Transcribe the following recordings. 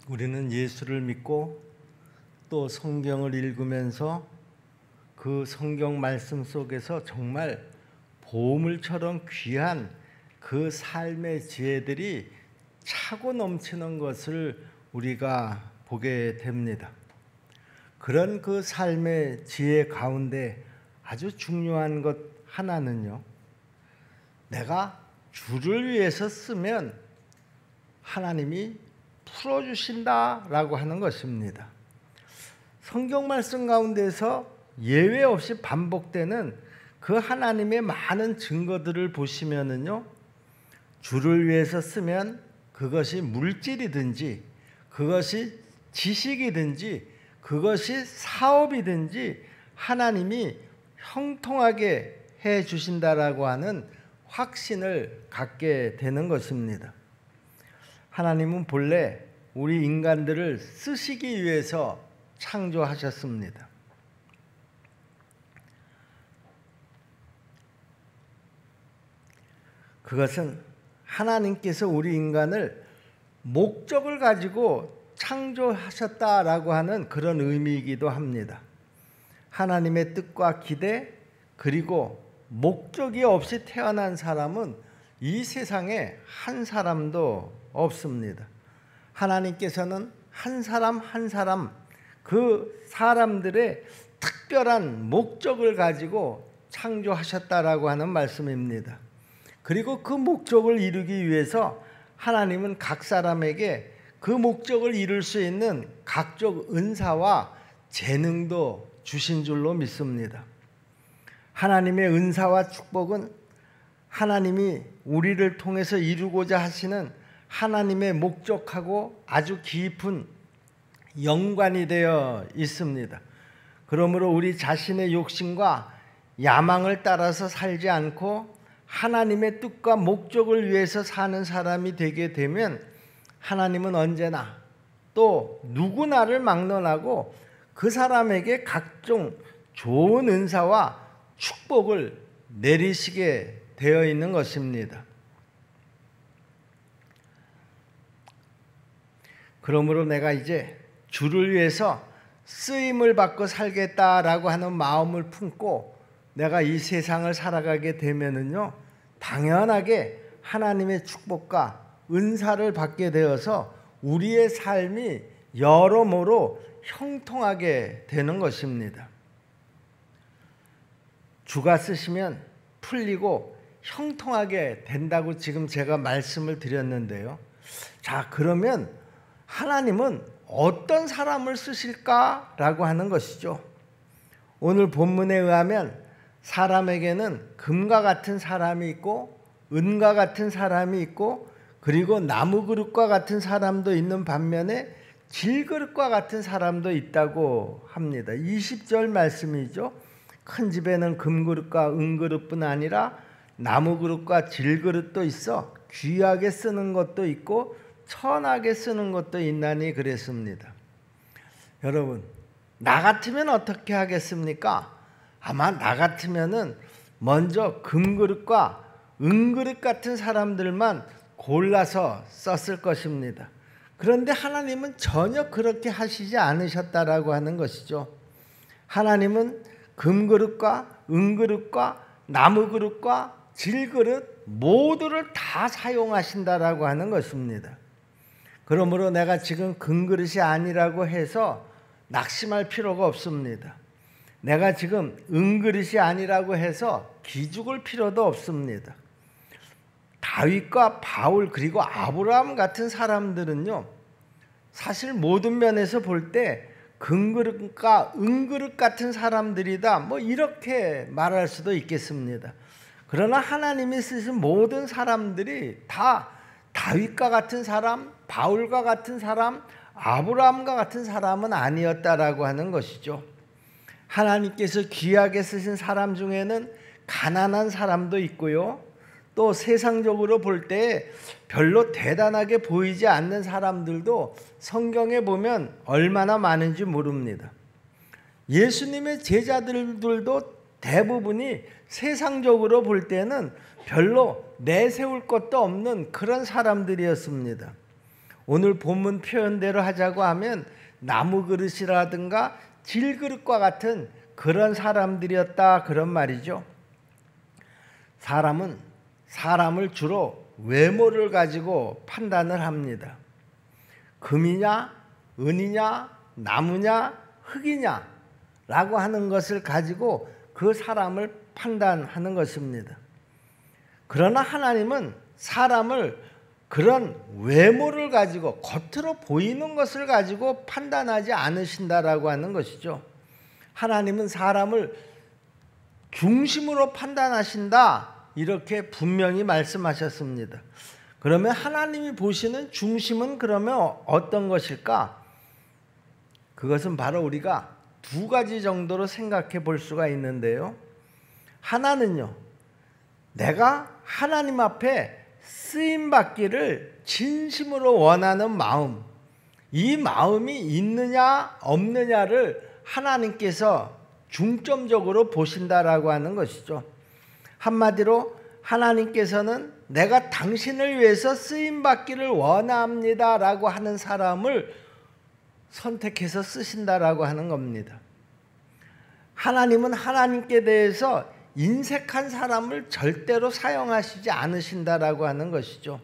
우리는 예수를 믿고 또 성경을 읽으면서 그 성경 말씀 속에서 정말 보물처럼 귀한 그 삶의 지혜들이 차고 넘치는 것을 우리가 보게 됩니다. 그런 그 삶의 지혜 가운데 아주 중요한 것 하나는요, 내가 주를 위해서 쓰면 하나님이 풀어주신다라고 하는 것입니다. 성경 말씀 가운데서 예외 없이 반복되는 그 하나님의 많은 증거들을 보시면은요, 주를 위해서 쓰면 그것이 물질이든지 그것이 지식이든지 그것이 사업이든지 하나님이 형통하게 해 주신다라고 하는 확신을 갖게 되는 것입니다. 하나님은 본래 우리 인간들을 쓰시기 위해서 창조하셨습니다. 그것은 하나님께서 우리 인간을 목적을 가지고 창조하셨다라고 하는 그런 의미이기도 합니다. 하나님의 뜻과 기대 그리고 목적이 없이 태어난 사람은 이 세상에 한 사람도 없습니다. 하나님께서는 한 사람 한 사람 그 사람들의 특별한 목적을 가지고 창조하셨다라고 하는 말씀입니다. 그리고 그 목적을 이루기 위해서 하나님은 각 사람에게 그 목적을 이룰 수 있는 각종 은사와 재능도 주신 줄로 믿습니다. 하나님의 은사와 축복은 하나님이 우리를 통해서 이루고자 하시는 하나님의 목적하고 아주 깊은 연관이 되어 있습니다. 그러므로 우리 자신의 욕심과 야망을 따라서 살지 않고 하나님의 뜻과 목적을 위해서 사는 사람이 되게 되면 하나님은 언제나 또 누구나를 막론하고 그 사람에게 각종 좋은 은사와 축복을 내리시게 되어 있는 것입니다. 그러므로 내가 이제 주를 위해서 쓰임을 받고 살겠다라고 하는 마음을 품고 내가 이 세상을 살아가게 되면은요, 당연하게 하나님의 축복과 은사를 받게 되어서 우리의 삶이 여러모로 형통하게 되는 것입니다. 주가 쓰시면 풀리고 형통하게 된다고 지금 제가 말씀을 드렸는데요. 자, 그러면 하나님은 어떤 사람을 쓰실까라고 하는 것이죠. 오늘 본문에 의하면 사람에게는 금과 같은 사람이 있고 은과 같은 사람이 있고 그리고 나무 그릇과 같은 사람도 있는 반면에 질그릇과 같은 사람도 있다고 합니다. 20절 말씀이죠. 큰 집에는 금그릇과 은그릇뿐 아니라 나무 그릇과 질그릇도 있어 귀하게 쓰는 것도 있고 천하게 쓰는 것도 있나니 그랬습니다. 여러분, 나 같으면 어떻게 하겠습니까? 아마 나 같으면은 먼저 금그릇과 은그릇 같은 사람들만 골라서 썼을 것입니다. 그런데 하나님은 전혀 그렇게 하시지 않으셨다라고 하는 것이죠. 하나님은 금그릇과 은그릇과 나무그릇과 질그릇 모두를 다 사용하신다라고 하는 것입니다. 그러므로 내가 지금 금그릇이 아니라고 해서 낙심할 필요가 없습니다. 내가 지금 은그릇이 아니라고 해서 기죽을 필요도 없습니다. 다윗과 바울 그리고 아브라함 같은 사람들은요, 사실 모든 면에서 볼 때 금그릇과 은그릇 같은 사람들이다 뭐 이렇게 말할 수도 있겠습니다. 그러나 하나님이 쓰신 모든 사람들이 다 다윗과 같은 사람, 바울과 같은 사람, 아브라함과 같은 사람은 아니었다라고 하는 것이죠. 하나님께서 귀하게 쓰신 사람 중에는 가난한 사람도 있고요, 또 세상적으로 볼 때 별로 대단하게 보이지 않는 사람들도 성경에 보면 얼마나 많은지 모릅니다. 예수님의 제자들도 대부분이 세상적으로 볼 때는 별로 내세울 것도 없는 그런 사람들이었습니다. 오늘 본문 표현대로 하자고 하면 나무 그릇이라든가 질그릇과 같은 그런 사람들이었다, 그런 말이죠. 사람은 사람을 주로 외모를 가지고 판단을 합니다. 금이냐 은이냐 나무냐 흙이냐 라고 하는 것을 가지고 그 사람을 판단하는 것입니다. 그러나 하나님은 사람을 그런 외모를 가지고 겉으로 보이는 것을 가지고 판단하지 않으신다라고 하는 것이죠. 하나님은 사람을 중심으로 판단하신다, 이렇게 분명히 말씀하셨습니다. 그러면 하나님이 보시는 중심은 그러면 어떤 것일까? 그것은 바로 우리가 두 가지 정도로 생각해 볼 수가 있는데요. 하나는요, 내가 하나님 앞에 쓰임받기를 진심으로 원하는 마음, 이 마음이 있느냐 없느냐를 하나님께서 중점적으로 보신다라고 하는 것이죠. 한마디로 하나님께서는 내가 당신을 위해서 쓰임받기를 원합니다라고 하는 사람을 선택해서 쓰신다라고 하는 겁니다. 하나님은 하나님께 대해서 인색한 사람을 절대로 사용하시지 않으신다라고 하는 것이죠.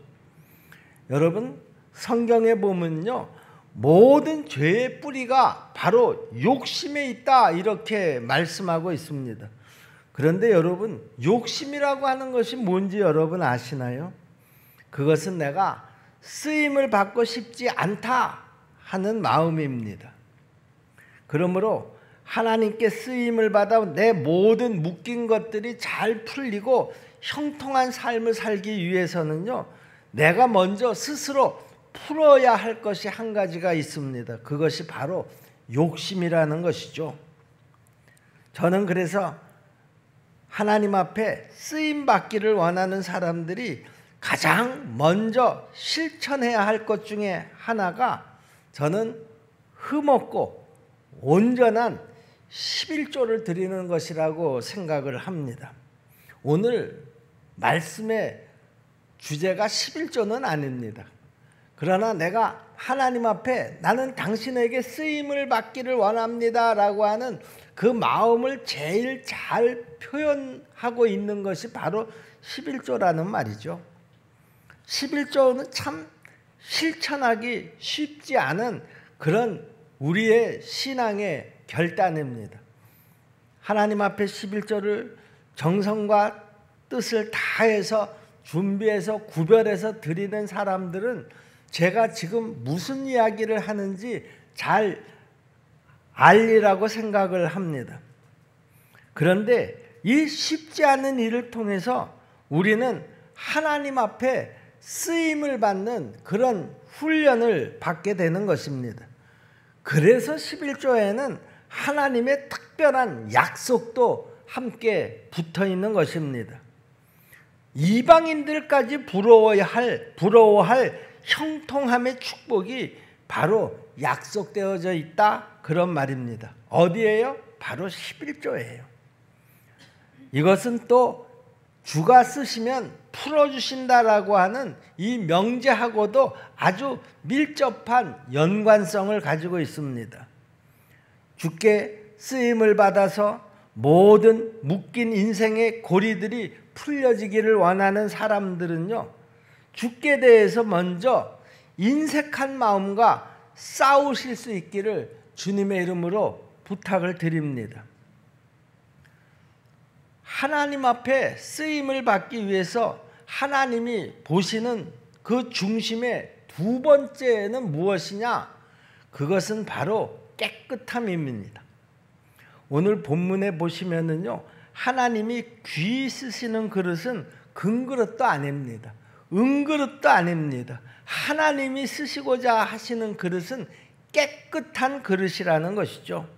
여러분, 성경에 보면요, 모든 죄의 뿌리가 바로 욕심에 있다, 이렇게 말씀하고 있습니다. 그런데 여러분, 욕심이라고 하는 것이 뭔지 여러분 아시나요? 그것은 내가 쓰임을 받고 싶지 않다 하는 마음입니다. 그러므로 하나님께 쓰임을 받아 내 모든 묶인 것들이 잘 풀리고 형통한 삶을 살기 위해서는요, 내가 먼저 스스로 풀어야 할 것이 한 가지가 있습니다. 그것이 바로 욕심이라는 것이죠. 저는 그래서 하나님 앞에 쓰임받기를 원하는 사람들이 가장 먼저 실천해야 할 것 중에 하나가, 저는 흠없고 온전한 11조를 드리는 것이라고 생각을 합니다. 오늘 말씀의 주제가 11조는 아닙니다. 그러나 내가 하나님 앞에 나는 당신에게 쓰임을 받기를 원합니다 라고 하는 그 마음을 제일 잘 표현하고 있는 것이 바로 11조라는 말이죠. 11조는 참 실천하기 쉽지 않은 그런 우리의 신앙의 결단입니다. 하나님 앞에 11조를 정성과 뜻을 다해서 준비해서 구별해서 드리는 사람들은 제가 지금 무슨 이야기를 하는지 잘 알리라고 생각을 합니다. 그런데 이 쉽지 않은 일을 통해서 우리는 하나님 앞에 쓰임을 받는 그런 훈련을 받게 되는 것입니다. 그래서 11조에는 하나님의 특별한 약속도 함께 붙어 있는 것입니다. 이방인들까지 부러워할 형통함의 축복이 바로 약속되어져 있다, 그런 말입니다. 어디에요? 바로 11조예요. 이것은 또 주가 쓰시면 풀어주신다라고 하는 이 명제하고도 아주 밀접한 연관성을 가지고 있습니다. 주께 쓰임을 받아서 모든 묶인 인생의 고리들이 풀려지기를 원하는 사람들은요, 주께 대해서 먼저 인색한 마음과 싸우실 수 있기를 주님의 이름으로 부탁을 드립니다. 하나님 앞에 쓰임을 받기 위해서 하나님이 보시는 그 중심의 두 번째는 무엇이냐? 그것은 바로 깨끗함입니다. 오늘 본문에 보시면은요, 하나님이 귀 쓰시는 그릇은 금그릇도 아닙니다. 은그릇도 아닙니다. 하나님이 쓰시고자 하시는 그릇은 깨끗한 그릇이라는 것이죠.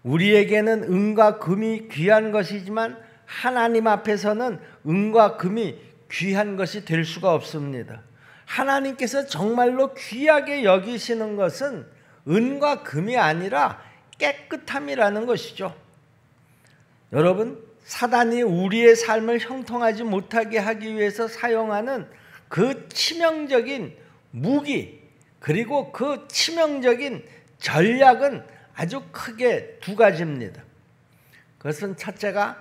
우리에게는 은과 금이 귀한 것이지만 하나님 앞에서는 은과 금이 귀한 것이 될 수가 없습니다. 하나님께서 정말로 귀하게 여기시는 것은 은과 금이 아니라 깨끗함이라는 것이죠. 여러분, 사단이 우리의 삶을 형통하지 못하게 하기 위해서 사용하는 그 치명적인 무기 그리고 그 치명적인 전략은 아주 크게 두 가지입니다. 그것은 첫째가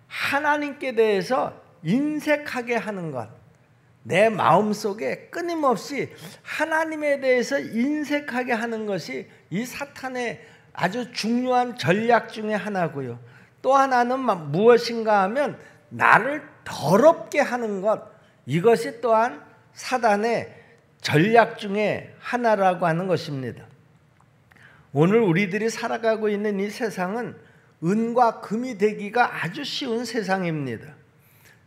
하나님께 대해서 인색하게 하는 것. 내 마음속에 끊임없이 하나님에 대해서 인색하게 하는 것이 이 사탄의 아주 중요한 전략 중에 하나고요. 또 하나는 무엇인가 하면 나를 더럽게 하는 것. 이것이 또한 사단의 전략 중에 하나라고 하는 것입니다. 오늘 우리들이 살아가고 있는 이 세상은 은과 금이 되기가 아주 쉬운 세상입니다.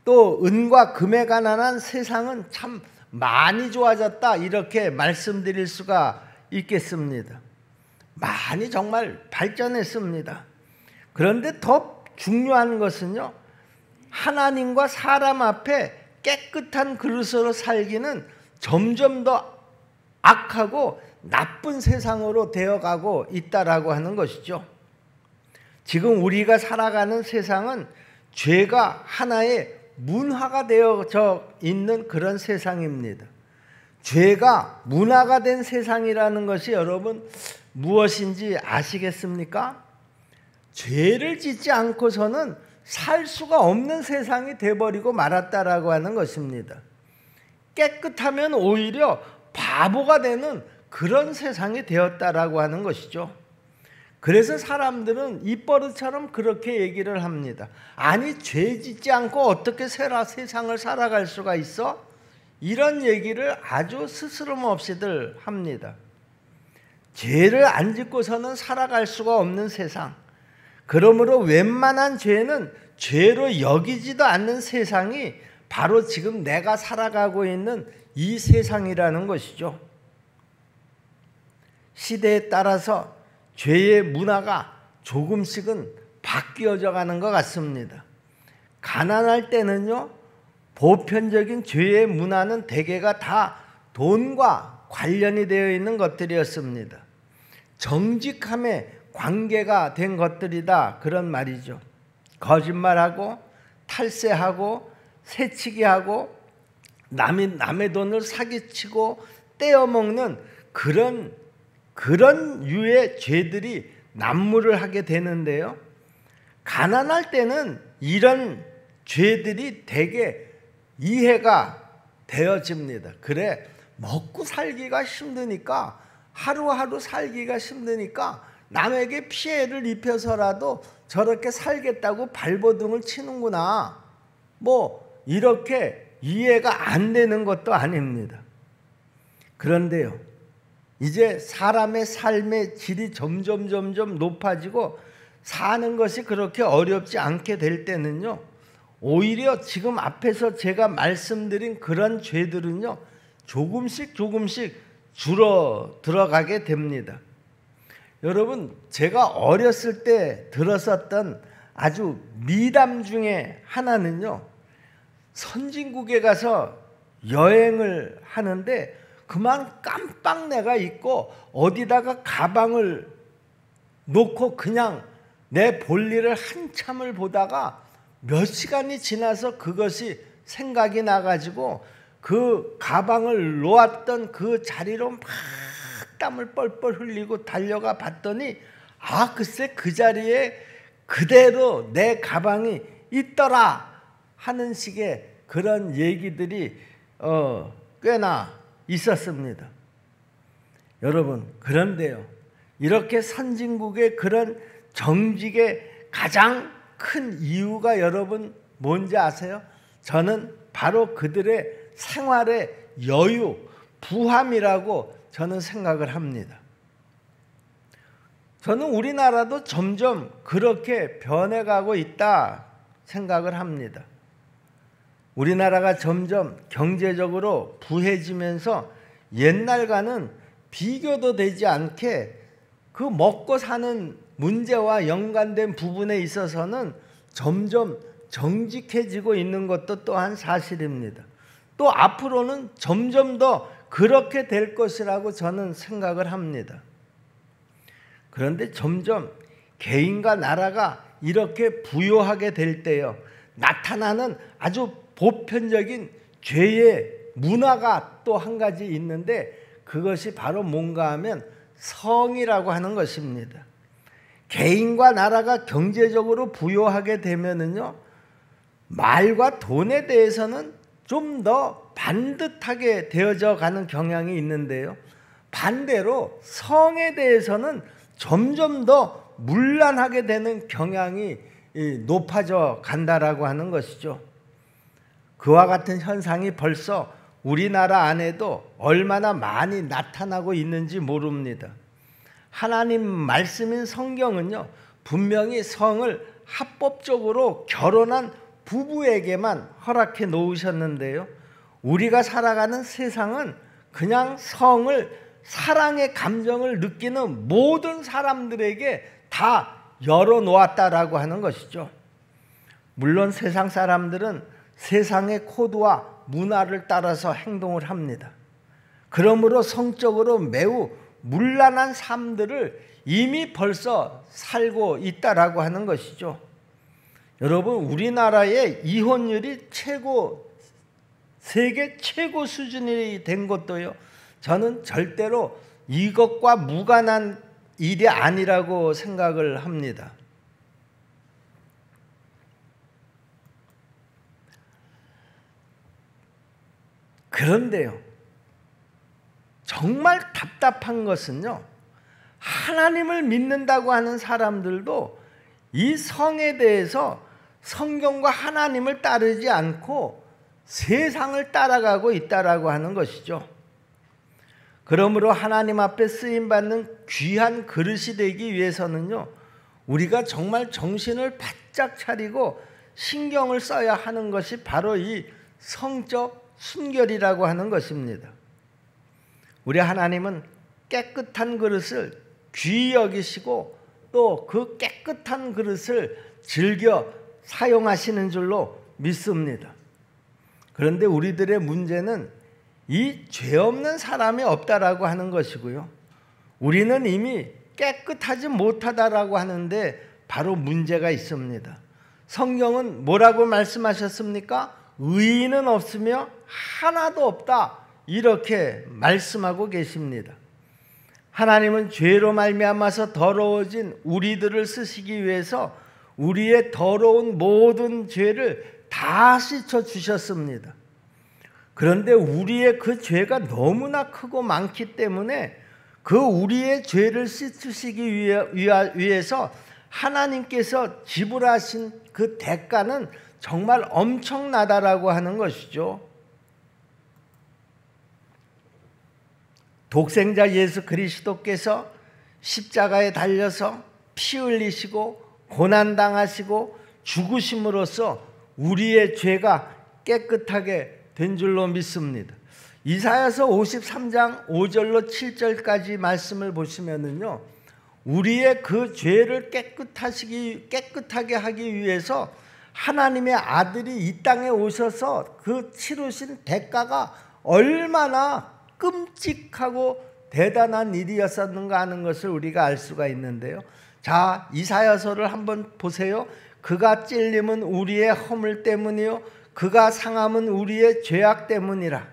또 은과 금에 관한 세상은 참 많이 좋아졌다 이렇게 말씀드릴 수가 있겠습니다. 많이 정말 발전했습니다. 그런데 더 중요한 것은요, 하나님과 사람 앞에 깨끗한 그릇으로 살기는 점점 더 악하고 나쁜 세상으로 되어가고 있다라고 하는 것이죠. 지금 우리가 살아가는 세상은 죄가 하나의 문화가 되어져 있는 그런 세상입니다. 죄가 문화가 된 세상이라는 것이 여러분 무엇인지 아시겠습니까? 죄를 짓지 않고서는 살 수가 없는 세상이 되어버리고 말았다라고 하는 것입니다. 깨끗하면 오히려 바보가 되는 그런 세상이 되었다라고 하는 것이죠. 그래서 사람들은 입버릇처럼 그렇게 얘기를 합니다. 아니, 죄 짓지 않고 어떻게 세상을 살아갈 수가 있어? 이런 얘기를 아주 스스럼 없이들 합니다. 죄를 안 짓고서는 살아갈 수가 없는 세상. 그러므로 웬만한 죄는 죄로 여기지도 않는 세상이 바로 지금 내가 살아가고 있는 이 세상이라는 것이죠. 시대에 따라서 죄의 문화가 조금씩은 바뀌어져 가는 것 같습니다. 가난할 때는요, 보편적인 죄의 문화는 대개가 다 돈과 관련이 되어 있는 것들이었습니다. 정직함에 관계가 된 것들이다, 그런 말이죠. 거짓말하고 탈세하고 새치기하고 남의 돈을 사기치고 떼어먹는 그런 유의 죄들이 난무를 하게 되는데요. 가난할 때는 이런 죄들이 대개 이해가 되어집니다. 그래, 먹고 살기가 힘드니까, 하루하루 살기가 힘드니까 남에게 피해를 입혀서라도 저렇게 살겠다고 발버둥을 치는구나. 뭐 이렇게 이해가 안 되는 것도 아닙니다. 그런데요, 이제 사람의 삶의 질이 점점 높아지고 사는 것이 그렇게 어렵지 않게 될 때는요, 오히려 지금 앞에서 제가 말씀드린 그런 죄들은요, 조금씩 줄어 들어가게 됩니다. 여러분, 제가 어렸을 때 들었었던 아주 미담 중에 하나는요, 선진국에 가서 여행을 하는데 그만 깜빡 내가 있고 어디다가 가방을 놓고 그냥 내 볼일을 한참을 보다가 몇 시간이 지나서 그것이 생각이 나가지고 그 가방을 놓았던 그 자리로 막 땀을 뻘뻘 흘리고 달려가 봤더니, 아, 글쎄 그 자리에 그대로 내 가방이 있더라 하는 식의 그런 얘기들이 꽤나 있었습니다. 여러분, 그런데요, 이렇게 선진국의 그런 정직의 가장 큰 이유가 여러분 뭔지 아세요? 저는 바로 그들의 생활의 여유, 부함이라고 저는 생각을 합니다. 저는 우리나라도 점점 그렇게 변해가고 있다 생각을 합니다. 우리나라가 점점 경제적으로 부해지면서 옛날과는 비교도 되지 않게 그 먹고 사는 문제와 연관된 부분에 있어서는 점점 정직해지고 있는 것도 또한 사실입니다. 또 앞으로는 점점 더 그렇게 될 것이라고 저는 생각을 합니다. 그런데 점점 개인과 나라가 이렇게 부요하게 될 때요, 나타나는 아주 보편적인 죄의 문화가 또 한 가지 있는데 그것이 바로 뭔가 하면 성이라고 하는 것입니다. 개인과 나라가 경제적으로 부유하게 되면은요, 말과 돈에 대해서는 좀 더 반듯하게 되어져 가는 경향이 있는데요, 반대로 성에 대해서는 점점 더 문란하게 되는 경향이 높아져 간다라고 하는 것이죠. 그와 같은 현상이 벌써 우리나라 안에도 얼마나 많이 나타나고 있는지 모릅니다. 하나님 말씀인 성경은요, 분명히 성을 합법적으로 결혼한 부부에게만 허락해 놓으셨는데요, 우리가 살아가는 세상은 그냥 성을 사랑의 감정을 느끼는 모든 사람들에게 다 열어놓았다라고 하는 것이죠. 물론 세상 사람들은 세상의 코드와 문화를 따라서 행동을 합니다. 그러므로 성적으로 매우 문란한 삶들을 이미 벌써 살고 있다라고 하는 것이죠. 여러분, 우리나라의 이혼율이 세계 최고 수준이 된 것도요, 저는 절대로 이것과 무관한 일이 아니라고 생각을 합니다. 그런데요, 정말 답답한 것은요, 하나님을 믿는다고 하는 사람들도 이 성에 대해서 성경과 하나님을 따르지 않고 세상을 따라가고 있다라고 하는 것이죠. 그러므로 하나님 앞에 쓰임받는 귀한 그릇이 되기 위해서는요, 우리가 정말 정신을 바짝 차리고 신경을 써야 하는 것이 바로 이 성적 순결이라고 하는 것입니다. 우리 하나님은 깨끗한 그릇을 귀히 여기시고 또 그 깨끗한 그릇을 즐겨 사용하시는 줄로 믿습니다. 그런데 우리들의 문제는 이 죄 없는 사람이 없다라고 하는 것이고요, 우리는 이미 깨끗하지 못하다라고 하는데 바로 문제가 있습니다. 성경은 뭐라고 말씀하셨습니까? 의인은 없으며 하나도 없다, 이렇게 말씀하고 계십니다. 하나님은 죄로 말미암아서 더러워진 우리들을 쓰시기 위해서 우리의 더러운 모든 죄를 다 씻어 주셨습니다. 그런데 우리의 그 죄가 너무나 크고 많기 때문에 그 우리의 죄를 씻으시기 위해서 하나님께서 지불하신 그 대가는 정말 엄청나다라고 하는 것이죠. 독생자 예수 그리스도께서 십자가에 달려서 피 흘리시고 고난당하시고 죽으심으로써 우리의 죄가 깨끗하게 된 줄로 믿습니다. 이사야서 53장 5절로 7절까지 말씀을 보시면은요, 우리의 그 죄를 깨끗하게 하기 위해서 하나님의 아들이 이 땅에 오셔서 그 치르신 대가가 얼마나 끔찍하고 대단한 일이었었는가 하는 것을 우리가 알 수가 있는데요. 자, 이사야서를 한번 보세요. 그가 찔림은 우리의 허물 때문이요 그가 상함은 우리의 죄악 때문이라.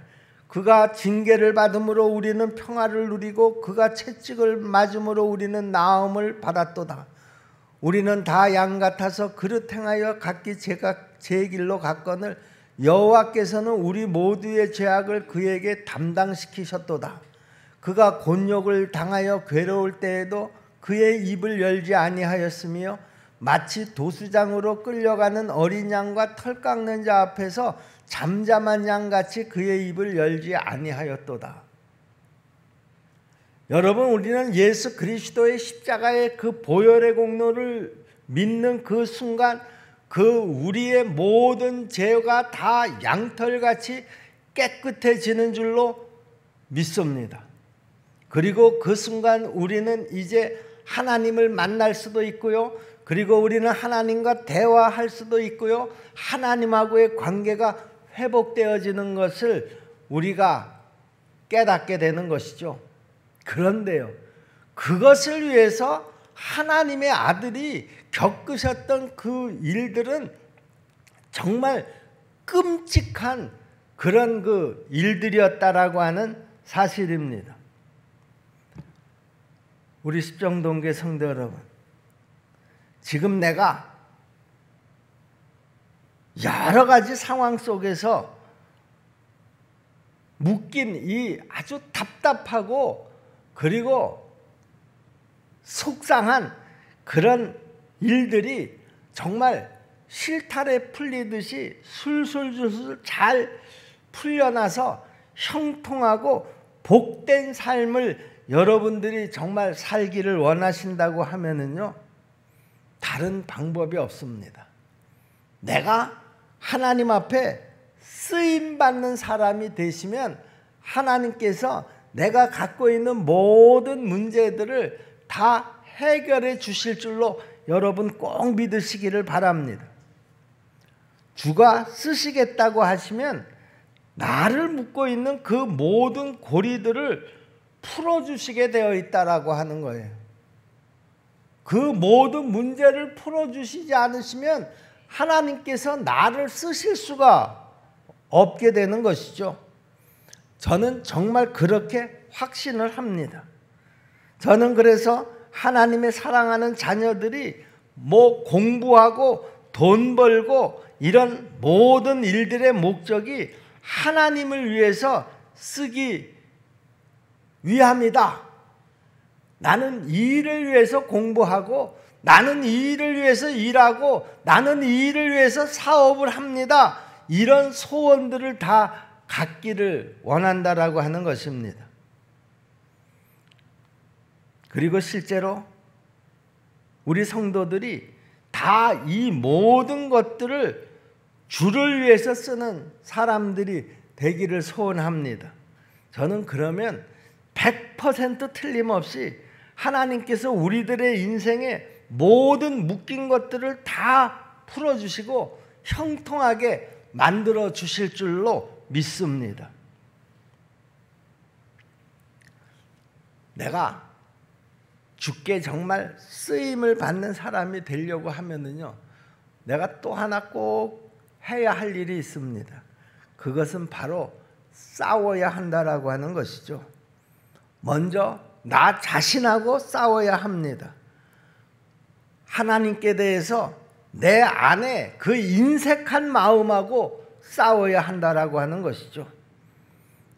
그가 징계를 받음으로 우리는 평화를 누리고 그가 채찍을 맞음으로 우리는 나음을 받았도다. 우리는 다 양 같아서 그릇 행하여 각기 제 길로 갔거늘 여호와께서는 우리 모두의 죄악을 그에게 담당시키셨도다. 그가 곤욕을 당하여 괴로울 때에도 그의 입을 열지 아니하였으며 마치 도수장으로 끌려가는 어린 양과 털 깎는 자 앞에서 잠잠한 양같이 그의 입을 열지 아니하였도다. 여러분, 우리는 예수 그리스도의 십자가의 그 보혈의 공로를 믿는 그 순간 그 우리의 모든 죄가 다 양털같이 깨끗해지는 줄로 믿습니다. 그리고 그 순간 우리는 이제 하나님을 만날 수도 있고요, 그리고 우리는 하나님과 대화할 수도 있고요, 하나님하고의 관계가 회복되어지는 것을 우리가 깨닫게 되는 것이죠. 그런데요, 그것을 위해서 하나님의 아들이 겪으셨던 그 일들은 정말 끔찍한 그런 그 일들이었다라고 하는 사실입니다. 우리 십정동교회 성도 여러분, 지금 내가 여러 가지 상황 속에서 묶인 이 아주 답답하고 그리고 속상한 그런 일들이 정말 실타래 풀리듯이 술술술술 잘 풀려나서 형통하고 복된 삶을 여러분들이 정말 살기를 원하신다고 하면은요, 다른 방법이 없습니다. 내가 하나님 앞에 쓰임받는 사람이 되시면 하나님께서 내가 갖고 있는 모든 문제들을 다 해결해 주실 줄로 여러분 꼭 믿으시기를 바랍니다. 주가 쓰시겠다고 하시면 나를 묶고 있는 그 모든 고리들을 풀어주시게 되어 있다라고 하는 거예요. 그 모든 문제를 풀어주시지 않으시면 하나님께서 나를 쓰실 수가 없게 되는 것이죠. 저는 정말 그렇게 확신을 합니다. 저는 그래서 하나님의 사랑하는 자녀들이 뭐 공부하고 돈 벌고 이런 모든 일들의 목적이 하나님을 위해서 쓰기 위함이다. 나는 이 일을 위해서 공부하고 나는 이 일을 위해서 일하고 나는 이 일을 위해서 사업을 합니다. 이런 소원들을 다 갖기를 원한다라고 하는 것입니다. 그리고 실제로 우리 성도들이 다 이 모든 것들을 주를 위해서 쓰는 사람들이 되기를 소원합니다. 저는 그러면 100% 틀림없이 하나님께서 우리들의 인생에 모든 묶인 것들을 다 풀어주시고 형통하게 만들어 주실 줄로 믿습니다. 내가 주께 정말 쓰임을 받는 사람이 되려고 하면은요, 내가 또 하나 꼭 해야 할 일이 있습니다. 그것은 바로 싸워야 한다라고 하는 것이죠. 먼저 나 자신하고 싸워야 합니다. 하나님께 대해서 내 안에 그 인색한 마음하고 싸워야 한다라고 하는 것이죠.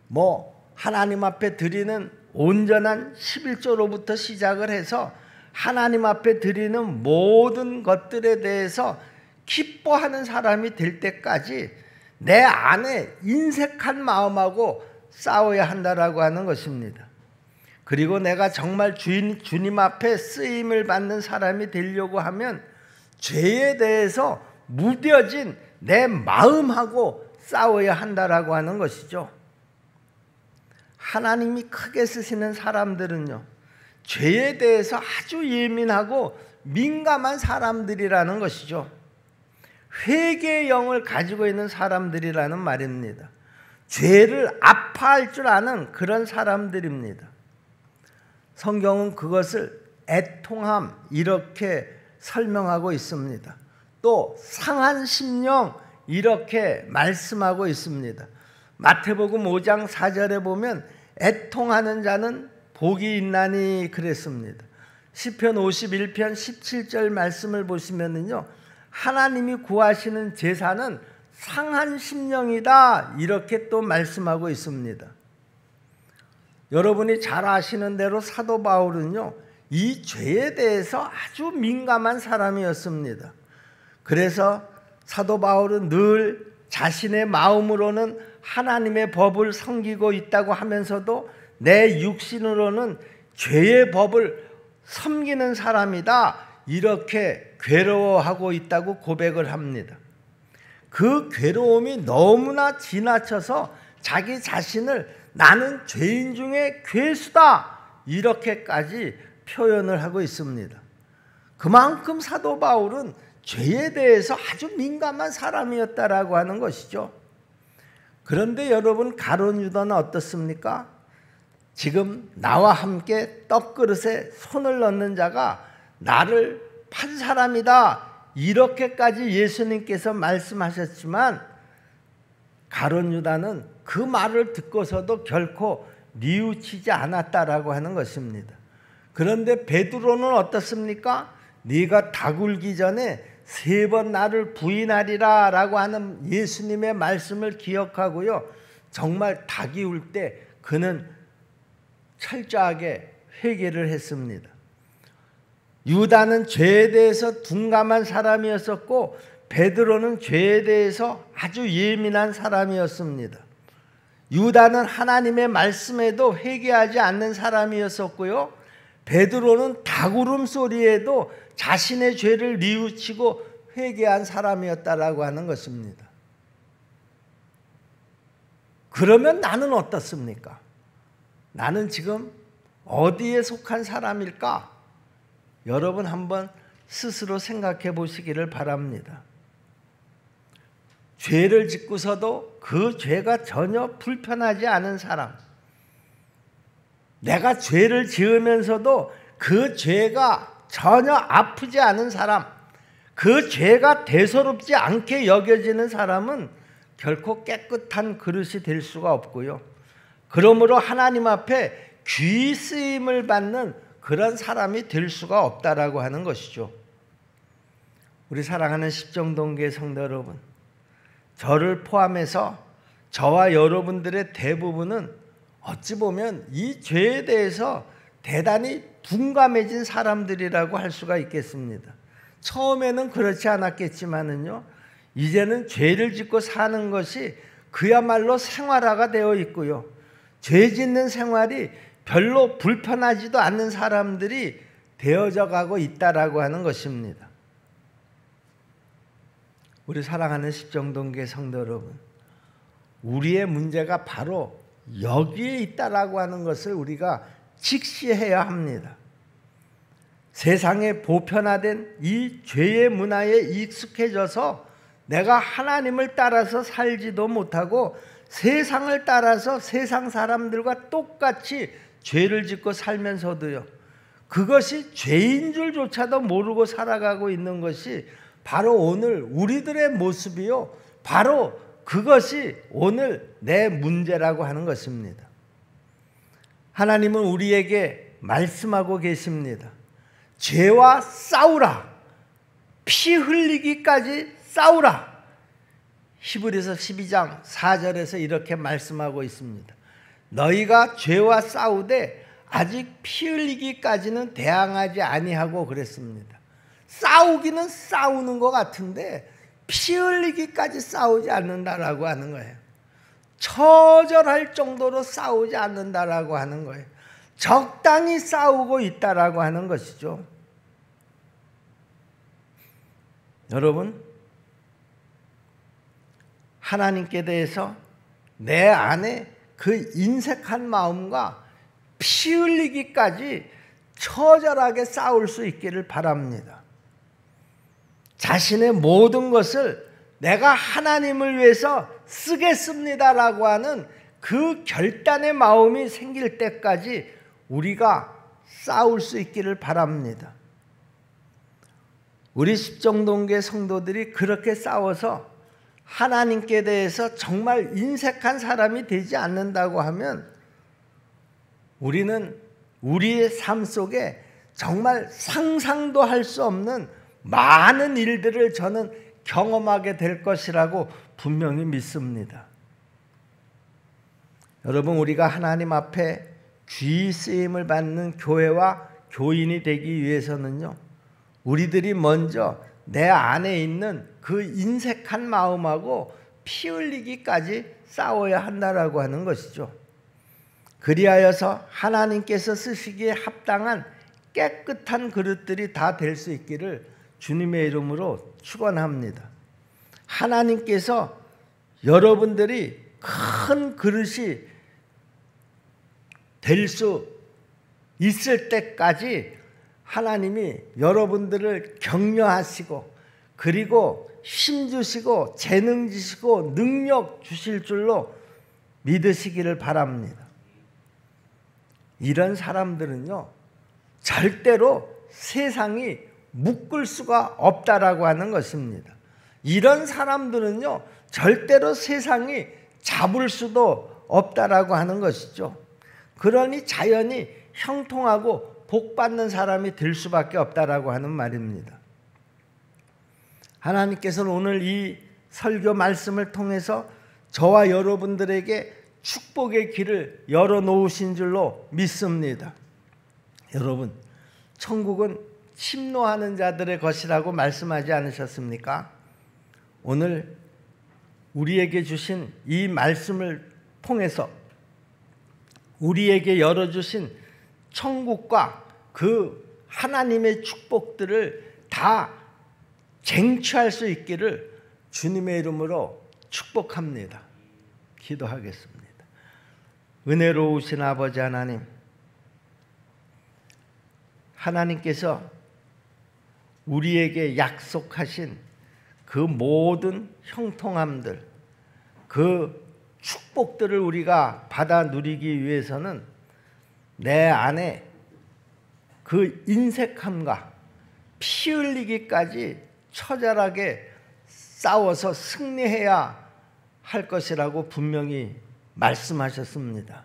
뭐 하나님 앞에 드리는 온전한 11조로부터 시작을 해서 하나님 앞에 드리는 모든 것들에 대해서 기뻐하는 사람이 될 때까지 내 안에 인색한 마음하고 싸워야 한다라고 하는 것입니다. 그리고 내가 정말 주님 앞에 쓰임을 받는 사람이 되려고 하면 죄에 대해서 무뎌진 내 마음하고 싸워야 한다라고 하는 것이죠. 하나님이 크게 쓰시는 사람들은요, 죄에 대해서 아주 예민하고 민감한 사람들이라는 것이죠. 회개의 영을 가지고 있는 사람들이라는 말입니다. 죄를 아파할 줄 아는 그런 사람들입니다. 성경은 그것을 애통함 이렇게 설명하고 있습니다. 또 상한 심령 이렇게 말씀하고 있습니다. 마태복음 5장 4절에 보면 애통하는 자는 복이 있나니 그랬습니다. 시편 51편 17절 말씀을 보시면은요, 하나님이 구하시는 제사는 상한 심령이다 이렇게 또 말씀하고 있습니다. 여러분이 잘 아시는 대로 사도 바울은요, 이 죄에 대해서 아주 민감한 사람이었습니다. 그래서 사도 바울은 늘 자신의 마음으로는 하나님의 법을 섬기고 있다고 하면서도 내 육신으로는 죄의 법을 섬기는 사람이다 이렇게 괴로워하고 있다고 고백을 합니다. 그 괴로움이 너무나 지나쳐서 자기 자신을 나는 죄인 중에 괴수다 이렇게까지 표현을 하고 있습니다. 그만큼 사도 바울은 죄에 대해서 아주 민감한 사람이었다라고 하는 것이죠. 그런데 여러분, 가룟 유다는 어떻습니까? 지금 나와 함께 떡그릇에 손을 넣는 자가 나를 판 사람이다 이렇게까지 예수님께서 말씀하셨지만 가룟 유다는 그 말을 듣고서도 결코 뉘우치지 않았다라고 하는 것입니다. 그런데 베드로는 어떻습니까? 네가 닭 울기 전에 3번 나를 부인하리라 라고 하는 예수님의 말씀을 기억하고요, 정말 닭이 울 때 그는 철저하게 회개를 했습니다. 유다는 죄에 대해서 둔감한 사람이었었고 베드로는 죄에 대해서 아주 예민한 사람이었습니다. 유다는 하나님의 말씀에도 회개하지 않는 사람이었었고요, 베드로는 닭 울음소리에도 자신의 죄를 뉘우치고 회개한 사람이었다라고 하는 것입니다. 그러면 나는 어떻습니까? 나는 지금 어디에 속한 사람일까? 여러분 한번 스스로 생각해 보시기를 바랍니다. 죄를 짓고서도 그 죄가 전혀 불편하지 않은 사람, 내가 죄를 지으면서도 그 죄가 전혀 아프지 않은 사람, 그 죄가 대수롭지 않게 여겨지는 사람은 결코 깨끗한 그릇이 될 수가 없고요, 그러므로 하나님 앞에 귀히 쓰임을 받는 그런 사람이 될 수가 없다라고 하는 것이죠. 우리 사랑하는 십정동교회 성도 여러분, 저를 포함해서 저와 여러분들의 대부분은 어찌 보면 이 죄에 대해서 대단히 둔감해진 사람들이라고 할 수가 있겠습니다. 처음에는 그렇지 않았겠지만은요, 이제는 죄를 짓고 사는 것이 그야말로 생활화가 되어 있고요, 죄 짓는 생활이 별로 불편하지도 않는 사람들이 되어져 가고 있다라고 하는 것입니다. 우리 사랑하는 십정동교회 성도 여러분, 우리의 문제가 바로 여기에 있다라고 하는 것을 우리가 직시해야 합니다. 세상에 보편화된 이 죄의 문화에 익숙해져서 내가 하나님을 따라서 살지도 못하고 세상을 따라서 세상 사람들과 똑같이 죄를 짓고 살면서도요, 그것이 죄인 줄조차도 모르고 살아가고 있는 것이 바로 오늘 우리들의 모습이요, 바로 그것이 오늘 내 문제라고 하는 것입니다. 하나님은 우리에게 말씀하고 계십니다. 죄와 싸우라. 피 흘리기까지 싸우라. 히브리서 12장 4절에서 이렇게 말씀하고 있습니다. 너희가 죄와 싸우되 아직 피 흘리기까지는 대항하지 아니하고 그랬습니다. 싸우기는 싸우는 것 같은데 피 흘리기까지 싸우지 않는다라고 하는 거예요. 처절할 정도로 싸우지 않는다라고 하는 거예요. 적당히 싸우고 있다라고 하는 것이죠. 여러분, 하나님께 대해서 내 안에 그 인색한 마음과 피 흘리기까지 처절하게 싸울 수 있기를 바랍니다. 자신의 모든 것을 내가 하나님을 위해서 쓰겠습니다라고 하는 그 결단의 마음이 생길 때까지 우리가 싸울 수 있기를 바랍니다. 우리 십정동교회 성도들이 그렇게 싸워서 하나님께 대해서 정말 인색한 사람이 되지 않는다고 하면 우리는 우리의 삶 속에 정말 상상도 할 수 없는 많은 일들을 저는 경험하게 될 것이라고 분명히 믿습니다. 여러분, 우리가 하나님 앞에 귀히 쓰임을 받는 교회와 교인이 되기 위해서는요, 우리들이 먼저 내 안에 있는 그 인색한 마음하고 피 흘리기까지 싸워야 한다라고 하는 것이죠. 그리하여서 하나님께서 쓰시기에 합당한 깨끗한 그릇들이 다 될 수 있기를 주님의 이름으로 축원합니다. 하나님께서 여러분들이 큰 그릇이 될 수 있을 때까지 하나님이 여러분들을 격려하시고 그리고 힘 주시고 재능 주시고 능력 주실 줄로 믿으시기를 바랍니다. 이런 사람들은요, 절대로 세상이 묶을 수가 없다라고 하는 것입니다. 이런 사람들은요, 절대로 세상이 잡을 수도 없다라고 하는 것이죠. 그러니 자연히 형통하고 복받는 사람이 될 수밖에 없다라고 하는 말입니다. 하나님께서는 오늘 이 설교 말씀을 통해서 저와 여러분들에게 축복의 길을 열어놓으신 줄로 믿습니다. 여러분, 천국은 침노하는 자들의 것이라고 말씀하지 않으셨습니까? 오늘 우리에게 주신 이 말씀을 통해서 우리에게 열어주신 천국과 그 하나님의 축복들을 다 쟁취할 수 있기를 주님의 이름으로 축복합니다. 기도하겠습니다. 은혜로우신 아버지 하나님, 하나님께서 우리에게 약속하신 그 모든 형통함들, 그 축복들을 우리가 받아 누리기 위해서는 내 안에 그 인색함과 피 흘리기까지 처절하게 싸워서 승리해야 할 것이라고 분명히 말씀하셨습니다.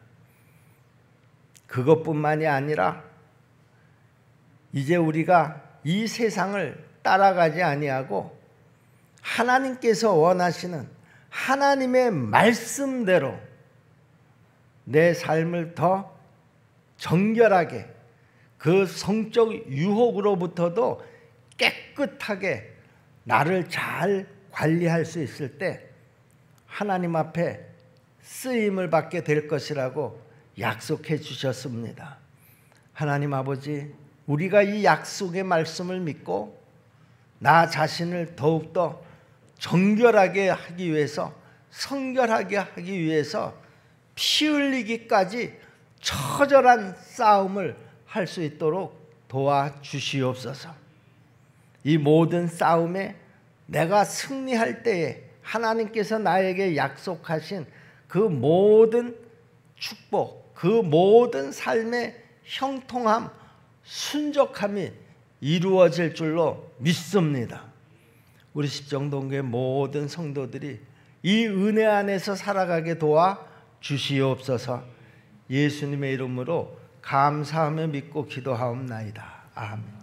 그것뿐만이 아니라 이제 우리가 이 세상을 따라가지 아니하고 하나님께서 원하시는 하나님의 말씀대로 내 삶을 더 정결하게 그 성적 유혹으로부터도 깨끗하게 나를 잘 관리할 수 있을 때 하나님 앞에 쓰임을 받게 될 것이라고 약속해 주셨습니다. 하나님 아버지, 우리가 이 약속의 말씀을 믿고 나 자신을 더욱더 정결하게 하기 위해서, 성결하게 하기 위해서 피 흘리기까지 처절한 싸움을 할 수 있도록 도와주시옵소서. 이 모든 싸움에 내가 승리할 때에 하나님께서 나에게 약속하신 그 모든 축복, 그 모든 삶의 형통함, 순적함이 이루어질 줄로 믿습니다. 우리 십정동교회 모든 성도들이 이 은혜 안에서 살아가게 도와 주시옵소서. 예수님의 이름으로 감사하며 믿고 기도하옵나이다. 아멘.